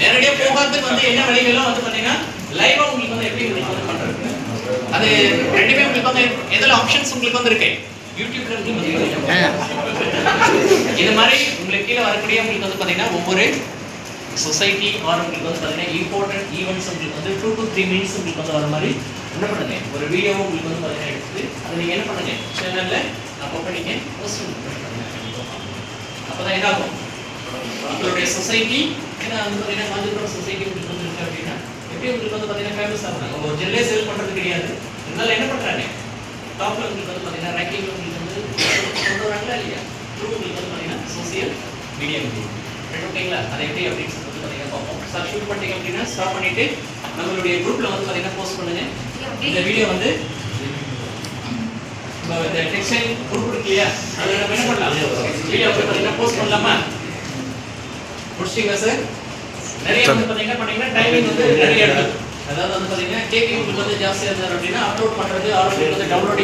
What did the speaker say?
நேரடியா போகாததுக்கு வந்து என்ன வழிகளோ வந்து பாத்தீங்கன்னா லைவா உங்களுக்கு வந்து எப்படி உங்களுக்கு வந்து பண்றது அது ரெண்டுமே உங்களுக்கு வந்து எதெல்லாம் ஆப்ஷன்ஸ் உங்களுக்கு வந்து இருக்கு யூடியூப்ல உங்களுக்கு இது மாதிரி உங்களுக்கு கீழே வரக்கூடிய உங்களுக்கு வந்து பாத்தீங்கன்னா ஒவ்வொரு சொசைட்டி ஆர் உங்களுக்கு வந்து பாத்தீங்கன்னா இம்பார்ட்டன்ட் ஈவெண்ட்ஸ் உங்களுக்கு வந்து 2 to 3 மினிட்ஸ் உங்களுக்கு வந்து வர மாதிரி என்ன பண்ணுங்க ஒரு வீடியோ உங்களுக்கு வந்து பாத்தீங்கன்னா எடுத்து அதை நீங்க என்ன பண்ணுங்க சேனல்ல அப்பப்ப நீங்க போஸ்ட் பண்ணுங்க அப்பதான் என்ன ஆகும் உங்களுடைய சொசைட்டி ஏன்னா வந்து என்ன மாதிரி சொசைட்டி உங்களுக்கு வந்து இருக்கு அப்படின்னா எப்படி உங்களுக்கு வந்து பாத்தீங்கன்னா ஃபேமஸ் ஆகுறாங்க ஒரு ஜெல்லே சேல் பண்றது கிடையாது இருந்தாலும் என்ன பண்றாங்க டாப்ல உங்களுக்கு வந்து பாத்தீங்கன்னா ரேங்கிங் உங்களுக்கு வந்து கொண்டு வராங்களா இல்லையா த்ரூ உங்களுக்கு வந்து பாத்தீங்கன்னா சோசியல் மீடியா ஓகேங்களா அதை எப்படி அப்படின்னு சொல்லிட்டு பாத்தீங்கன்னா பார்ப்போம் சப்ஸ்கிரைப் பண்ணிட்டீங்க அப்படின்னா ஸ்டாப் பண்ணிட்டு நம்மளுடைய குரூப்ல வந்து பாத்தீங்கன்னா போஸ்ட் பண்ணுங்க இந்த வீடியோ வந்து இந்த டெக்ஸ்டைல் குரூப் இருக்கு இல்லையா அதுல நம்ம என்ன பண்ணலாம் வீடியோ வந்து பாத்தீங்கன்னா போஸ்ட் பண்ணலாமா முடிச்சிங்க சார் நிறைய வந்து பாத்தீங்கன்னா பண்ணீங்கன்னா டைமிங் வந்து நிறைய எடுக்கும் அதாவது வந்து பாத்தீங்கன்னா கேக்கிங் உங்களுக்கு வந்து ஜாஸ்தியா இருந்தாரு அப்படின்னா அப்லோட் பண்றது ஆர்டர் வந்து டவுன்லோட்